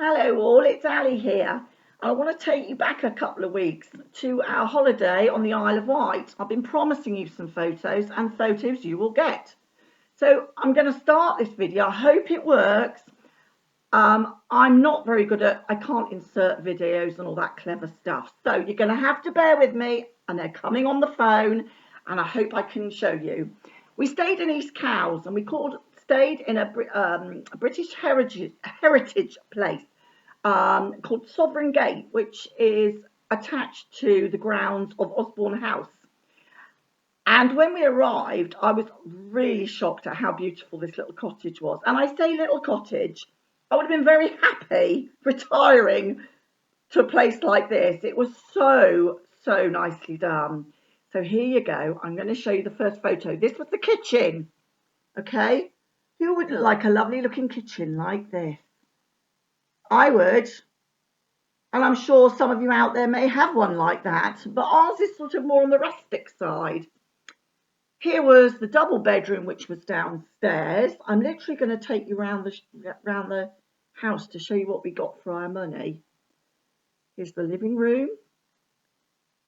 Hello all, it's Ali here. I want to take you back a couple of weeks to our holiday on the Isle of Wight. I've been promising you some photos and photos you will get. So I'm going to start this video. I hope it works. I'm not very good I can't insert videos and all that clever stuff. So you're going to have to bear with me, and they're coming on the phone, and I hope I can show you. We stayed in East Cowes, and stayed in a British heritage place called Sovereign Gate, which is attached to the grounds of Osborne House. And when we arrived, I was really shocked at how beautiful this little cottage was. And I say little cottage, I would have been very happy retiring to a place like this. It was so, so nicely done. So here you go. I'm going to show you the first photo. This was the kitchen. Okay. Who wouldn't like a lovely looking kitchen like this? I would. And I'm sure some of you out there may have one like that, but ours is sort of more on the rustic side. Here was the double bedroom, which was downstairs. I'm literally going to take you around the house to show you what we got for our money. Here's the living room.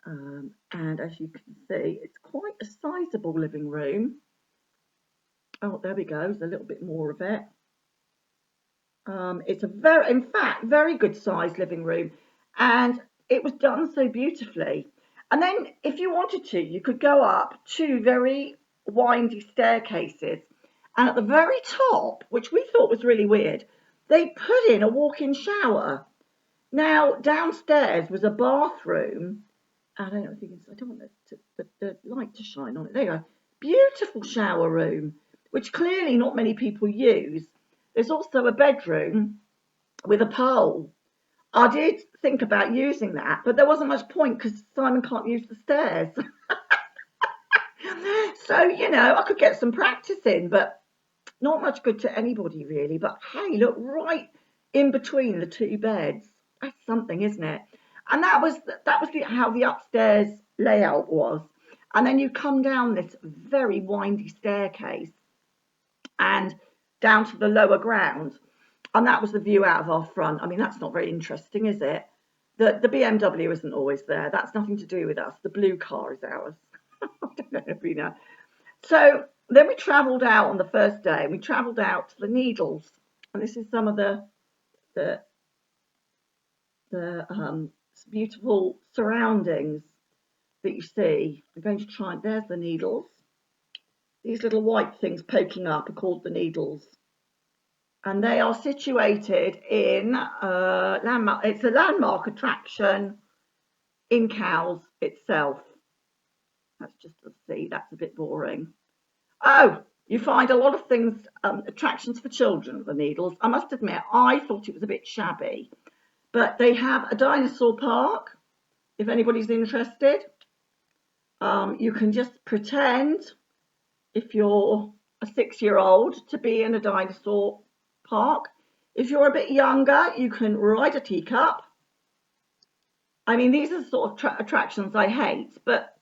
And as you can see, it's quite a sizable living room. Oh, there we go. There's a little bit more of it. It's in fact, very good sized living room, and it was done so beautifully. And then if you wanted to, you could go up two very windy staircases, and at the very top, which we thought was really weird, they put in a walk-in shower. Now downstairs was a bathroom. I don't know if you can, I don't want the light to shine on it. There you go. Beautiful shower room, which clearly not many people use. There's also a bedroom with a pole. I did think about using that, but there wasn't much point because Simon can't use the stairs. So, I could get some practice in, but not much good to anybody really. But hey, look, right in between the two beds. That's something, isn't it? And that was how the upstairs layout was. And then you come down this very windy staircase and down to the lower ground, and that was the view out of our front. I mean, that's not very interesting, is it? The BMW isn't always there. That's nothing to do with us. The blue car is ours. I don't know if you know. So then we travelled out on the first day, and we travelled out to the Needles, and this is some of the beautiful surroundings that you see. I'm going to try. There's the Needles. These little white things poking up are called the Needles, and they are situated in landmark. It's a landmark attraction in Cowes itself. That's just to see. That's a bit boring. Oh, you find a lot of things, attractions for children at the Needles. I must admit, I thought it was a bit shabby, but they have a dinosaur park. If anybody's interested, you can just pretend, if you're a 6-year-old, to be in a dinosaur park. If you're a bit younger, you can ride a teacup. I mean, these are the sort of attractions I hate, but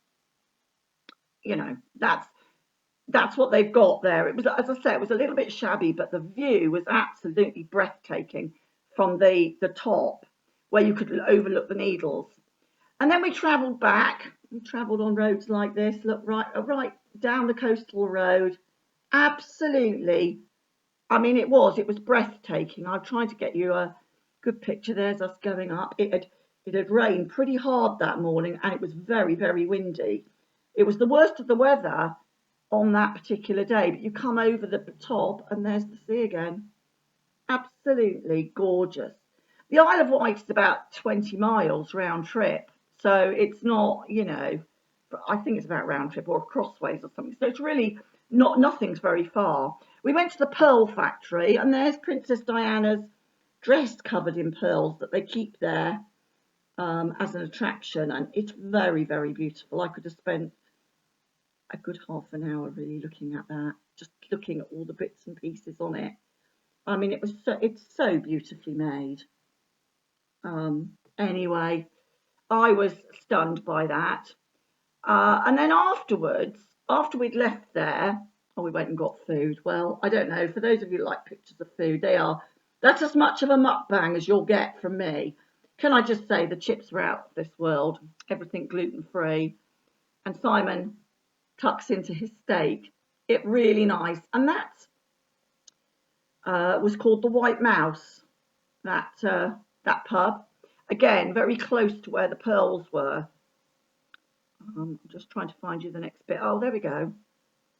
that's what they've got there. It was, as I say, it was a little bit shabby, but the view was absolutely breathtaking from the top, where you could overlook the Needles. And then we travelled back. We travelled on roads like this. Look, right down the coastal road. Absolutely. I mean, it was breathtaking. I'm trying to get you a good picture. There's us going up. It had rained pretty hard that morning, and it was very, very windy. It was the worst of the weather on that particular day, but you come over the top and there's the sea again. Absolutely gorgeous. The Isle of Wight is about 20 miles round trip, so it's not, I think it's about round trip or crossways or something. So it's really nothing's very far. We went to the pearl factory, and there's Princess Diana's dress covered in pearls that they keep there as an attraction, and it's very, very beautiful. I could have spent a good half an hour really looking at that, just looking at all the bits and pieces on it. I mean, it's so beautifully made. Anyway, I was stunned by that. And then afterwards, after we'd left there, we went and got food. Well, I don't know, for those of you who like pictures of food, they are That's as much of a mukbang as you'll get from me. Can I just say the chips were out of this world, everything gluten free, and Simon tucks into his steak. It really nice, and that was called the White Mouse. That pub, again, very close to where the pearls were. I'm just trying to find you the next bit. Oh, there we go.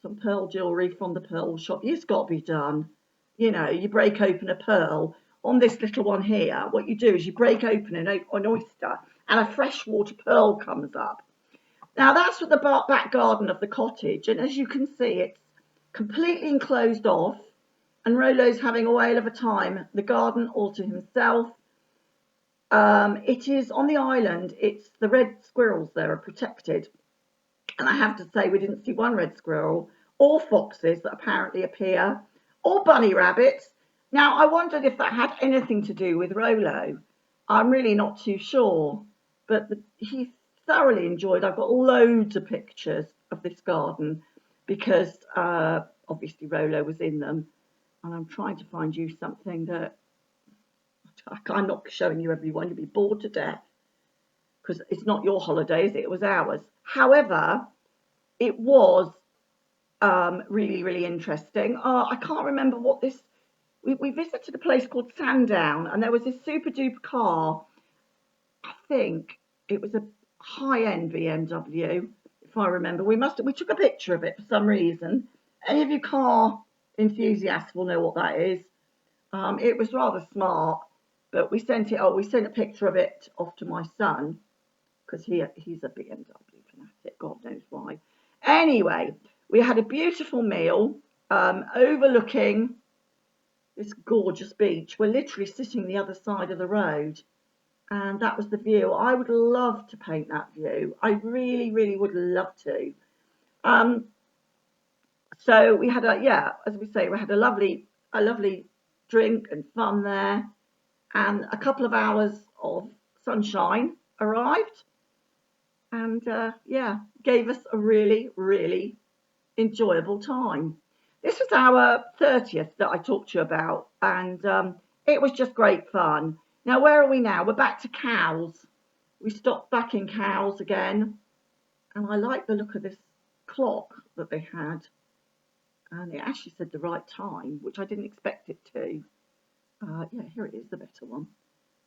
Some pearl jewellery from the pearl shop. It's got to be done. You know, you break open a pearl. On this little one here, what you do is you break open an oyster and a freshwater pearl comes up. Now that's at the back garden of the cottage, and as you can see, it's completely enclosed off, and Rolo's having a whale of a time. The garden all to himself. It is on the island. It's the red squirrels there are protected, and I have to say we didn't see one red squirrel or foxes that apparently appear, or bunny rabbits. Now I wondered if that had anything to do with Rolo. I'm really not too sure, but he thoroughly enjoyed. I've got loads of pictures of this garden because obviously Rolo was in them, and I'm trying to find you something that I'm not showing you everyone. You'll be bored to death because it's not your holiday, is it? It was ours. However, it was really, really interesting. I can't remember what this. We visited a place called Sandown, and there was this super duper car. I think it was a high-end BMW, if I remember. We took a picture of it for some reason. Any of you car enthusiasts will know what that is. It was rather smart, but we sent a picture of it off to my son because he's a BMW fanatic, God knows why. Anyway, we had a beautiful meal overlooking this gorgeous beach. We're literally sitting the other side of the road, and that was the view. I would love to paint that view. I really, really would love to. So we had as we say, we had a lovely drink and fun there, and a couple of hours of sunshine arrived, and gave us a really, really enjoyable time. This was our 30th that I talked to you about, and it was just great fun. Now, where are we now? We're back to Cowes. We stopped back in Cowes again, and I like the look of this clock that they had, and it actually said the right time, which I didn't expect it to. Here it is, the better one.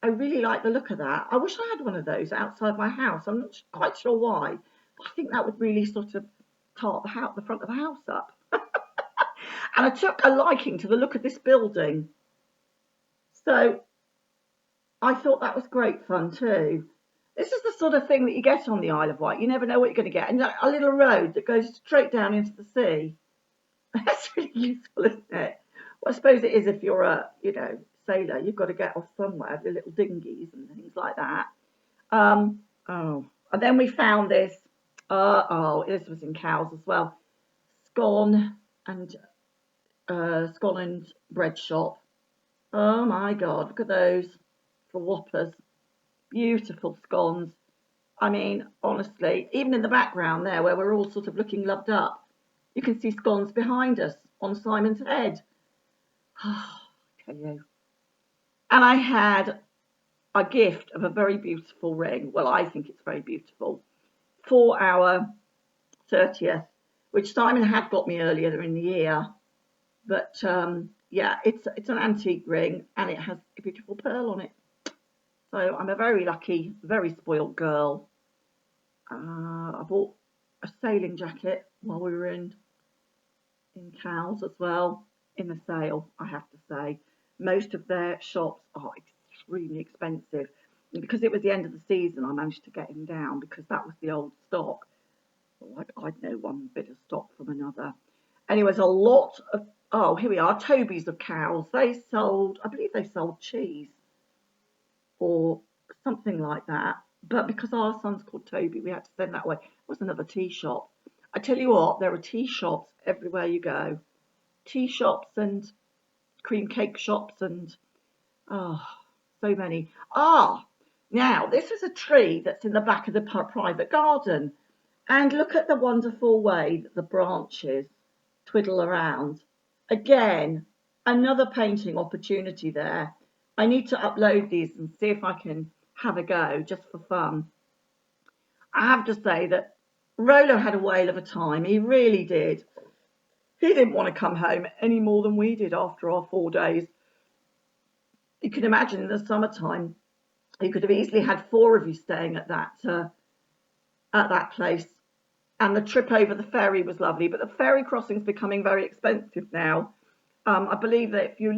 I really like the look of that. I wish I had one of those outside my house. I'm not quite sure why, but I think that would really sort of tart the front of the house up. And I took a liking to the look of this building. So I thought that was great fun too. This is the sort of thing that you get on the Isle of Wight. You never know what you're going to get. And a little road that goes straight down into the sea. That's really useful, isn't it? Well, I suppose it is if you're a, sailor. You've got to get off somewhere, the little dinghies and things like that. And then we found this. This was in Cowes as well. Scone and bread shop. Oh my God, look at those for whoppers. Beautiful scones. I mean, honestly, even in the background there where we're all sort of looking loved up, you can see scones behind us on Simon's head. I tell you. And I had a gift of a very beautiful ring. Well, I think it's very beautiful for our 30th, which Simon had got me earlier in the year. But it's an antique ring, and it has a beautiful pearl on it. So I'm a very lucky, very spoiled girl. I bought a sailing jacket while we were in Cowes as well, in the sale, I have to say. Most of their shops are extremely expensive. And because it was the end of the season, I managed to get him down because that was the old stock. Like, I'd know one bit of stock from another. Anyways, a lot of, here we are, Toby's of Cowes. I believe they sold cheese or something like that. But because our son's called Toby, we had to send that away. It was another tea shop. I tell you what, there are tea shops everywhere you go. Tea shops and cream cake shops and, so many. Now, this is a tree that's in the back of the private garden. And look at the wonderful way that the branches twiddle around. Again, another painting opportunity there. I need to upload these and see if I can have a go just for fun. I have to say that Rolo had a whale of a time. He really did. He didn't want to come home any more than we did after our 4 days. You can imagine in the summertime, you could have easily had 4 of you staying at that place. And the trip over the ferry was lovely, but the ferry crossing is becoming very expensive now. I believe that if you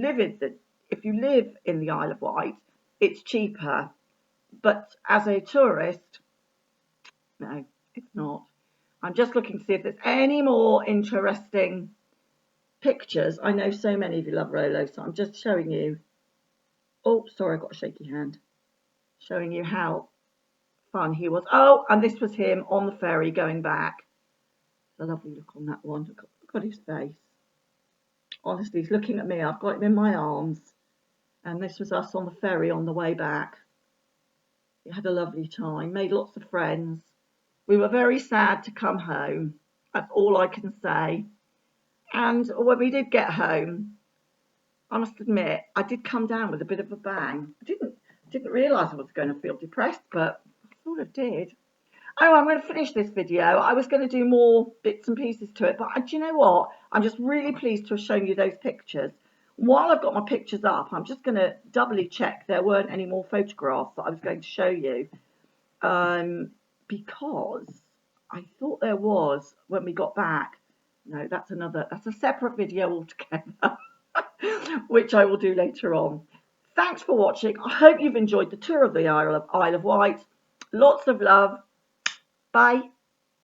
live in the Isle of Wight, it's cheaper. But as a tourist, no, it's not. I'm just looking to see if there's any more interesting pictures. I know so many of you love Rolo, so I'm just showing you. Oh, sorry, I got a shaky hand. Showing you how fun he was. Oh, and this was him on the ferry going back. A lovely look on that one. Look at his face. Honestly, he's looking at me. I've got him in my arms. And this was us on the ferry on the way back. We had a lovely time, made lots of friends. We were very sad to come home. That's all I can say. And when we did get home, I must admit, I did come down with a bit of a bang. I didn't realise I was going to feel depressed, but I sort of did. Oh, I'm going to finish this video. I was going to do more bits and pieces to it, but do you know what? I'm just really pleased to have shown you those pictures. While I've got my pictures up, I'm just going to doubly check there weren't any more photographs that I was going to show you, because I thought there was when we got back. No, that's a separate video altogether, which I will do later on. Thanks for watching. I hope you've enjoyed the tour of the Isle of Wight. Lots of love. Bye.